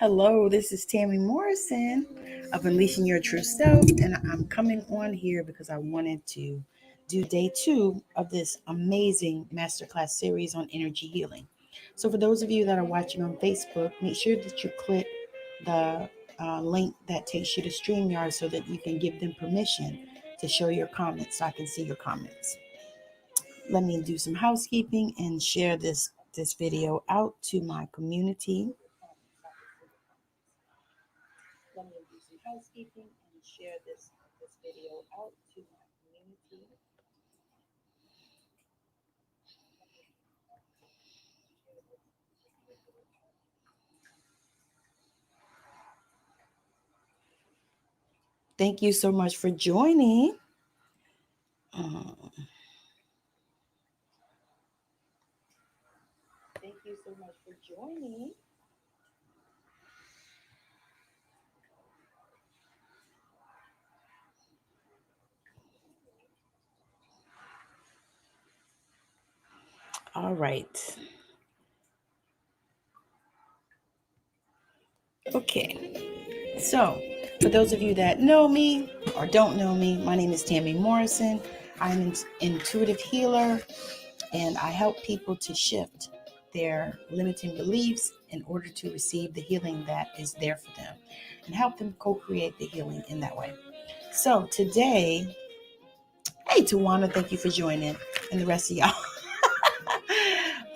Hello, this is Tammy Morrison of Unleashing Your True Self, and I'm coming on here because I wanted to do day 2 of this amazing masterclass series on energy healing. So, for those of you that are watching on Facebook, make sure that you click the link that takes you to StreamYard so that you can give them permission to show your comments so I can see your comments. Let me do some housekeeping and share this video out to my community. Let me do some housekeeping and share this video out to my community. Thank you so much for joining. Thank you so much for joining. All right. Okay. So, for those of you that know me or don't know me, my name is Tammy Morrison. I'm an intuitive healer, and I help people to shift their limiting beliefs in order to receive the healing that is there for them and help them co-create the healing in that way. So today, hey Tawana, thank you for joining, and the rest of y'all.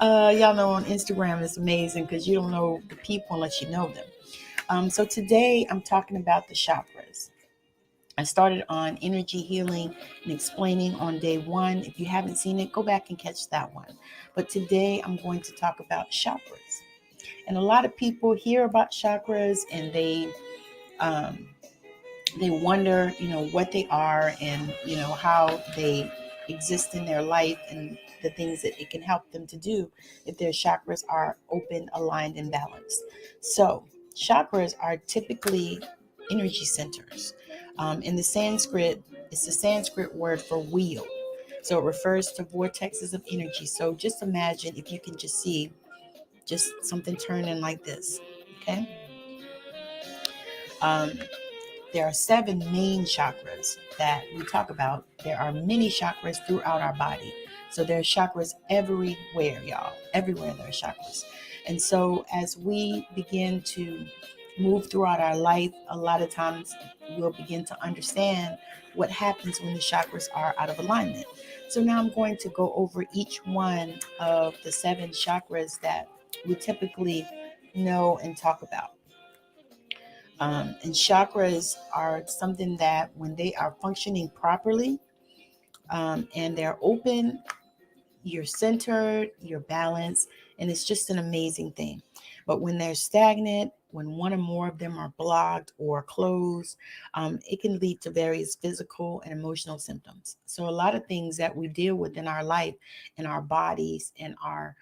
Y'all know on Instagram it's amazing because you don't know the people unless you know them. So today I'm talking about the chakras. I started on energy healing and explaining on day 1. If you haven't seen it, go back and catch that one. But today I'm going to talk about chakras. And a lot of people hear about chakras and they wonder, what they are and, how they exist in their life and the things that it can help them to do if their chakras are open, aligned, and balanced. So chakras are typically energy centers. In the Sanskrit, it's the Sanskrit word for wheel. So it refers to vortexes of energy. So just imagine if you can just see just something turning like this. Okay. Um, there are 7 main chakras that we talk about. There are many chakras throughout our body. So there are chakras everywhere, y'all. Everywhere there are chakras. And so as we begin to move throughout our life, a lot of times we'll begin to understand what happens when the chakras are out of alignment. So now I'm going to go over each one of the 7 chakras that we typically know and talk about. And chakras are something that when they are functioning properly and they're open, you're centered, you're balanced, and it's just an amazing thing. But when they're stagnant, when one or more of them are blocked or closed, it can lead to various physical and emotional symptoms. So a lot of things that we deal with in our life, in our bodies, and our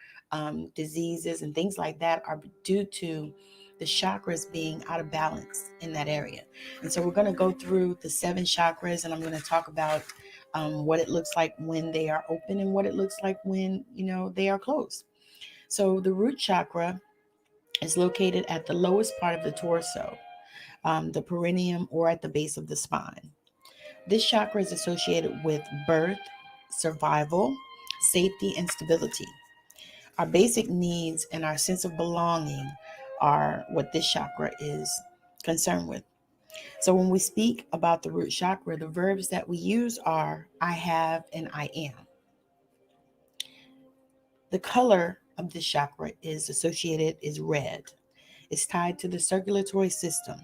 diseases and things like that are due to the chakras being out of balance in that area. And so we're going to go through the 7 chakras, and I'm going to talk about what it looks like when they are open and what it looks like when, they are closed. So the root chakra is located at the lowest part of the torso, the perineum, or at the base of the spine. This chakra is associated with birth, survival, safety, and stability. Our basic needs and our sense of belonging are what this chakra is concerned with. So when we speak about the root chakra, the verbs that we use are I have and I am. The color of this chakra is red. It's tied to the circulatory system.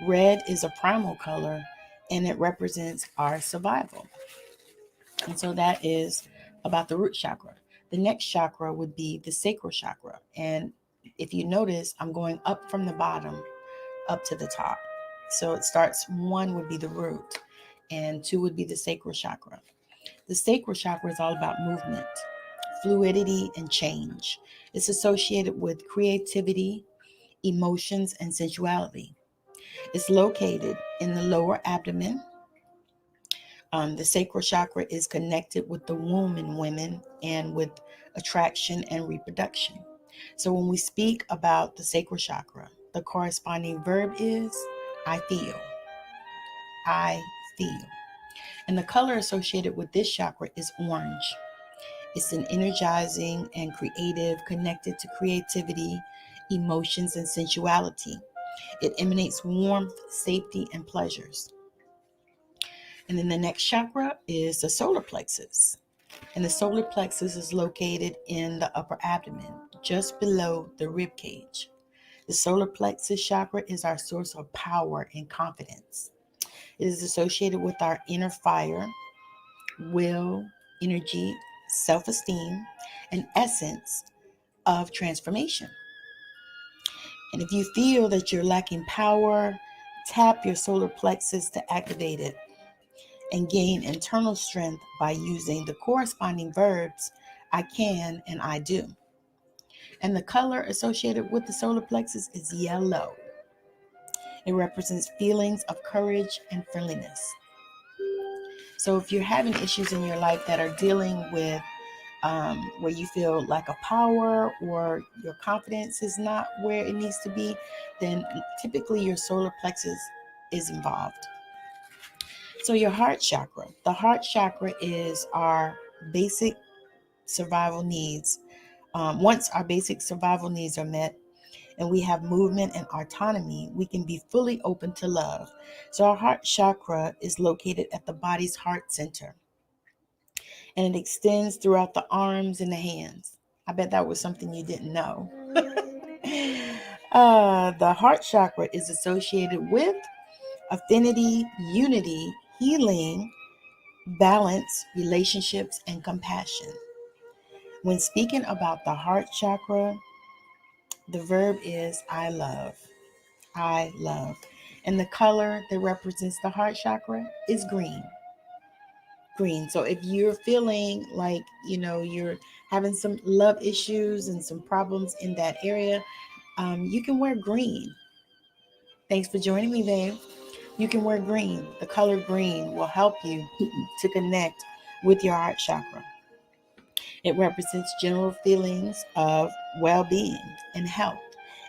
Red is a primal color and it represents our survival. And so that is about the root chakra. The next chakra would be the sacral chakra. And if you notice, I'm going up from the bottom up to the top. So it starts, 1 would be the root and 2 would be the sacral chakra. The sacral chakra is all about movement, fluidity, and change. It's associated with creativity, emotions, and sensuality. It's located in the lower abdomen. The sacral chakra is connected with the womb in women and with attraction and reproduction. So when we speak about the sacral chakra, the corresponding verb is I feel. I feel. And the color associated with this chakra is orange. It's an energizing and creative, connected to creativity, emotions, and sensuality. It emanates warmth, safety, and pleasures. And then the next chakra is the solar plexus. And the solar plexus is located in the upper abdomen, just below the rib cage. The solar plexus chakra is our source of power and confidence. It is associated with our inner fire, will, energy, self-esteem, and essence of transformation. And if you feel that you're lacking power, tap your solar plexus to activate it and gain internal strength by using the corresponding verbs I can and I do. And the color associated with the solar plexus is yellow. It represents feelings of courage and friendliness. So if you're having issues in your life that are dealing with where you feel lack of power or your confidence is not where it needs to be, then typically your solar plexus is involved. So your heart chakra. The heart chakra is our basic survival needs. Once our basic survival needs are met and we have movement and autonomy, we can be fully open to love. So our heart chakra is located at the body's heart center, and it extends throughout the arms and the hands. I bet that was something you didn't know. The heart chakra is associated with affinity, unity, healing, balance, relationships, and compassion. When speaking about the heart chakra, the verb is I love. I love. And the color that represents the heart chakra is green. Green. So if you're feeling like, you're having some love issues and some problems in that area, you can wear green. Thanks for joining me, babe. You can wear green. The color green will help you to connect with your heart chakra. It represents general feelings of well-being and health,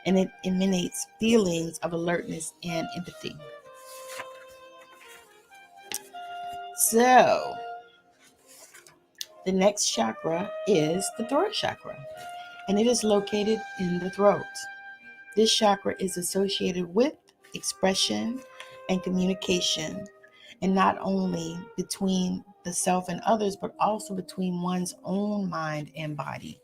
and it emanates feelings of alertness and empathy. So, the next chakra is the throat chakra, and it is located in the throat. This chakra is associated with expression and communication, and not only between the self and others, but also between one's own mind and body.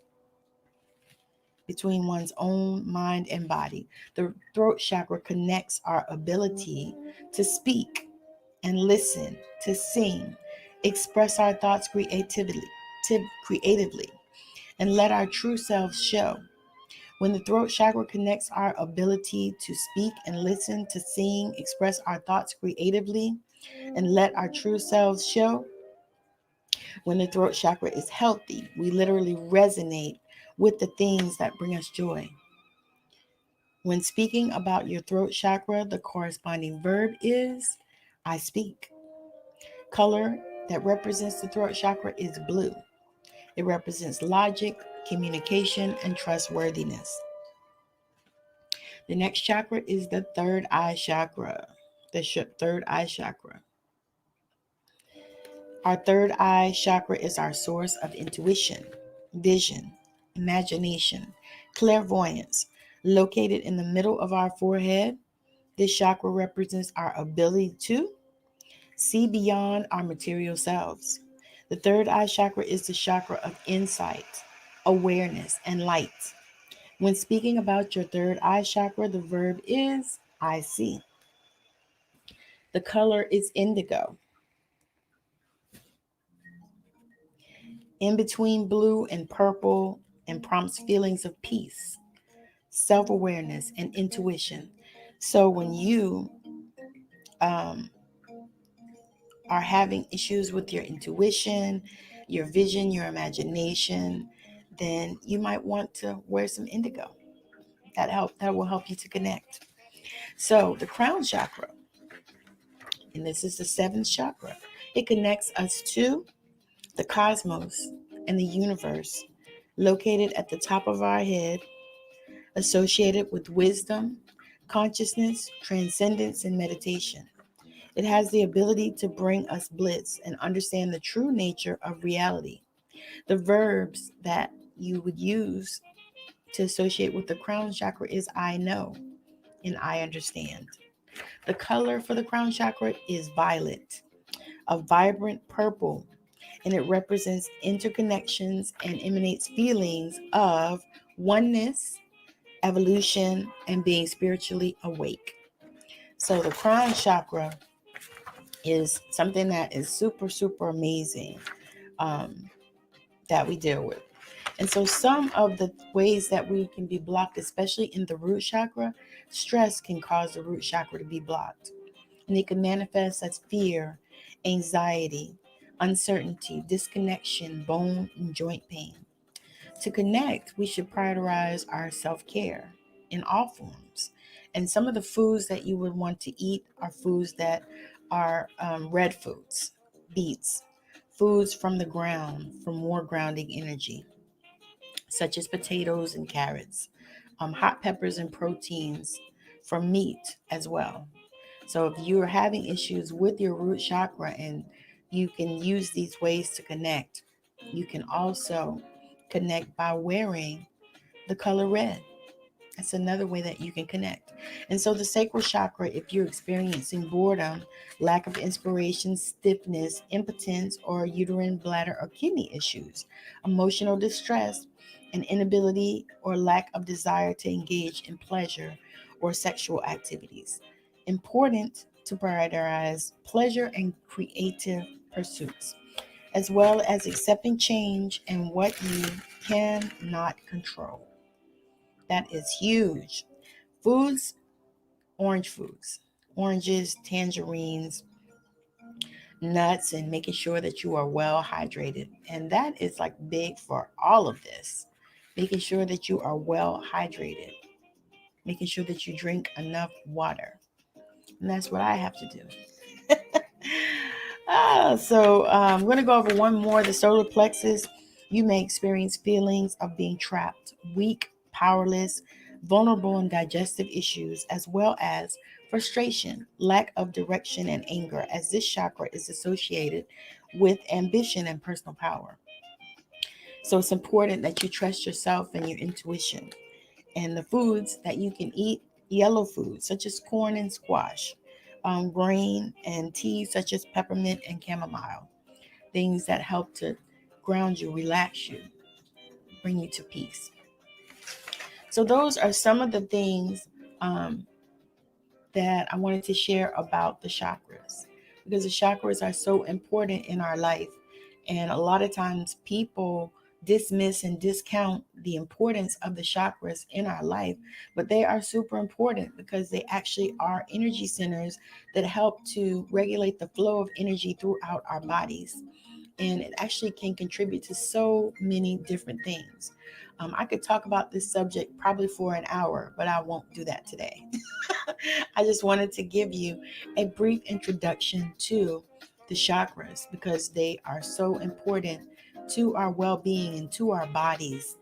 Between one's own mind and body. The throat chakra connects our ability to speak and listen, to sing, express our thoughts creatively, and let our true selves show. When the throat chakra connects our ability to speak and listen, to sing, express our thoughts creatively, and let our true selves show, when the throat chakra is healthy, we literally resonate with the things that bring us joy. When speaking about your throat chakra, the corresponding verb is I speak. Color that represents the throat chakra is blue. It represents logic, communication, and trustworthiness. The next chakra is the third eye chakra. Third eye chakra. Our third eye chakra is our source of intuition, vision, imagination, clairvoyance. Located in the middle of our forehead, this chakra represents our ability to see beyond our material selves. The third eye chakra is the chakra of insight, awareness, and light. When speaking about your third eye chakra, the verb is I see. The color is indigo. In between blue and purple, and prompts feelings of peace, self-awareness, and intuition. So when you are having issues with your intuition, your vision, your imagination, then you might want to wear some indigo. That will help you to connect. So the crown chakra, and this is the seventh chakra, it connects us to the cosmos and the universe, located at the top of our head associated with wisdom, consciousness, transcendence, and meditation. It has the ability to bring us bliss and understand the true nature of reality. The verbs that you would use to associate with the crown chakra is I know and I understand. The color for the crown chakra is violet, a vibrant purple, and it represents interconnections and emanates feelings of oneness, evolution, and being spiritually awake. So the crown chakra is something that is super, super amazing um, that we deal with. And so some of the ways that we can be blocked, especially in the root chakra, stress can cause the root chakra to be blocked. And it can manifest as fear, anxiety, uncertainty, disconnection, bone and joint pain. To connect, we should prioritize our self-care in all forms. And some of the foods that you would want to eat are foods that are red foods, beets, foods from the ground for more grounding energy, such as potatoes and carrots, hot peppers and proteins from meat as well. So if you're having issues with your root chakra and you can use these ways to connect, you can also connect by wearing the color red. That's another way that you can connect. And so the sacral chakra, if you're experiencing boredom, lack of inspiration, stiffness, impotence, or uterine, bladder, or kidney issues, emotional distress, an inability or lack of desire to engage in pleasure or sexual activities. Important to prioritize pleasure and creative pursuits, as well as accepting change and what you cannot control. That is huge. Foods, orange foods, oranges, tangerines, nuts, and making sure that you are well hydrated. And that is like big for all of this. Making sure that you are well hydrated, making sure that you drink enough water. And that's what I have to do. I'm going to go over one more. The solar plexus. You may experience feelings of being trapped, weak, powerless, vulnerable in digestive issues, as well as frustration, lack of direction, and anger, as this chakra is associated with ambition and personal power. So it's important that you trust yourself and your intuition. And the foods that you can eat, yellow foods such as corn and squash, grain and tea such as peppermint and chamomile, things that help to ground you, relax you, bring you to peace. So those are some of the things that I wanted to share about the chakras, because the chakras are so important in our life. And a lot of times people dismiss and discount the importance of the chakras in our life, but they are super important because they actually are energy centers that help to regulate the flow of energy throughout our bodies. And it actually can contribute to so many different things. I could talk about this subject probably for an hour, but I won't do that today. I just wanted to give you a brief introduction to the chakras because they are so important to our well-being and to our bodies.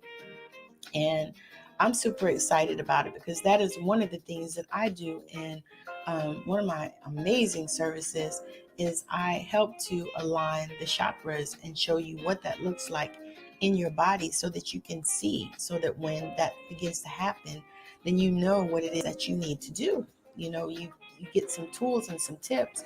And I'm super excited about it because that is one of the things that I do in one of my amazing services is I help to align the chakras and show you what that looks like in your body so that you can see, so that when that begins to happen, then you know what it is that you need to do. You get some tools and some tips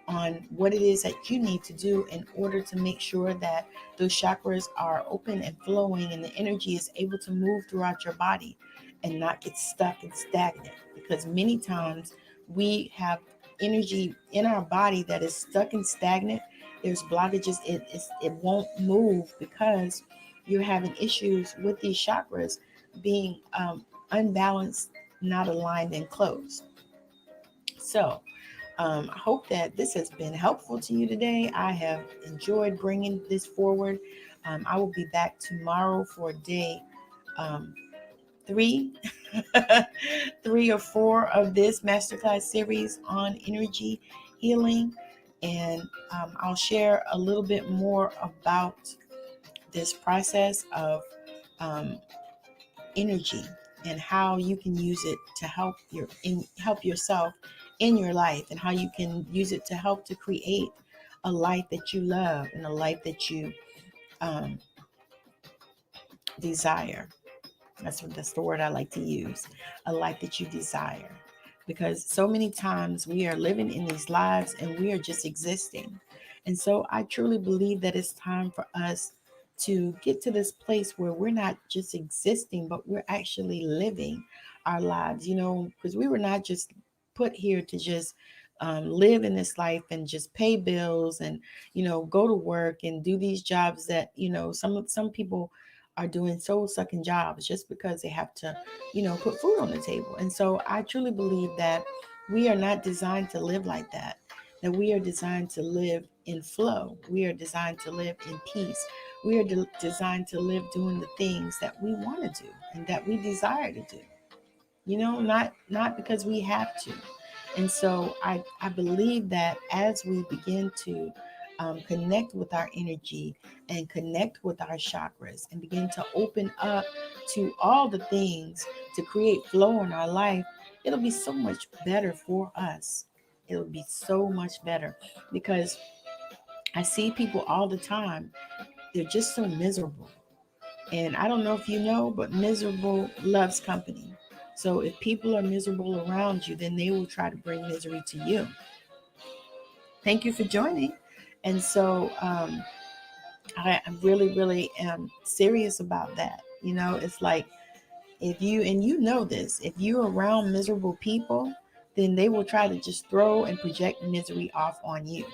on what it is that you need to do in order to make sure that those chakras are open and flowing and the energy is able to move throughout your body and not get stuck and stagnant. Because many times we have energy in our body that is stuck and stagnant. There's blockages. It won't move because you're having issues with these chakras being unbalanced, not aligned, and closed. So I hope that this has been helpful to you today. I have enjoyed bringing this forward. I will be back tomorrow for day three, 3 or 4 of this masterclass series on energy healing. And I'll share a little bit more about this process of energy and how you can use it to help yourself in your life, and how you can use it to help to create a life that you love and a life that you um, desire. That's the word I like to use. A life that you desire. Because so many times we are living in these lives and we are just existing. And so I truly believe that it's time for us to get to this place where we're not just existing, but we're actually living our lives, because we were not just put here to just live in this life and just pay bills and, go to work and do these jobs that, some people are doing soul sucking jobs just because they have to, put food on the table. And so I truly believe that we are not designed to live like that, that we are designed to live in flow. We are designed to live in peace. We are designed to live doing the things that we want to do and that we desire to do, not because we have to. And so I believe that as we begin to connect with our energy and connect with our chakras and begin to open up to all the things to create flow in our life, it'll be so much better for us. It'll be so much better because I see people all the time. They're just so miserable. And I don't know if you know, but miserable loves company. So if people are miserable around you, then they will try to bring misery to you. Thank you for joining. And so I really, really am serious about that. It's like if you, and this, if you're around miserable people, then they will try to just throw and project misery off on you.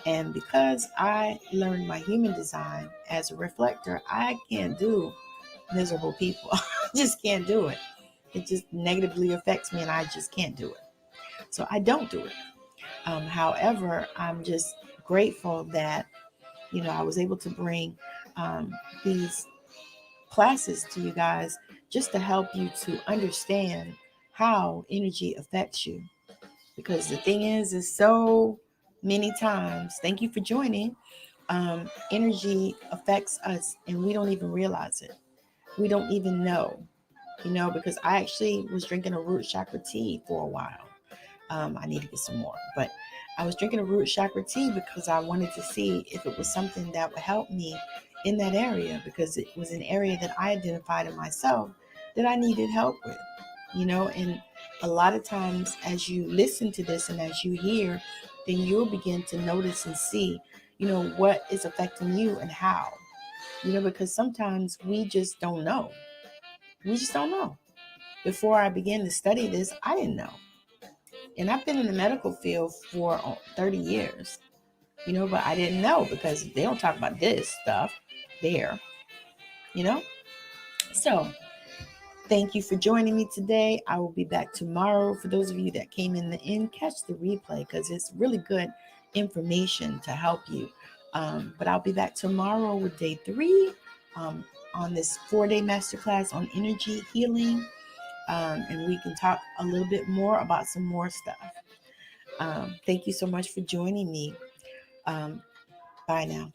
And because I learned my human design as a reflector, I can't do miserable people. I just can't do it. It just negatively affects me and I just can't do it. So I don't do it. However, I'm just grateful that, I was able to bring these classes to you guys just to help you to understand how energy affects you. Because the thing is so many times, thank you for joining, energy affects us and we don't even realize it. We don't even know, because I actually was drinking a root chakra tea for a while. I need to get some more, but I was drinking a root chakra tea because I wanted to see if it was something that would help me in that area, because it was an area that I identified in myself that I needed help with, and a lot of times as you listen to this and as you hear, then you'll begin to notice and see, what is affecting you and how, because sometimes we just don't know. We just don't know. Before I began to study this, I didn't know. And I've been in the medical field for 30 years, but I didn't know because they don't talk about this stuff there, you know? So thank you for joining me today. I will be back tomorrow. For those of you that came in the end, catch the replay because it's really good information to help you. But I'll be back tomorrow with day 3 on this 4-day masterclass on energy healing. And we can talk a little bit more about some more stuff. Thank you so much for joining me. Bye now.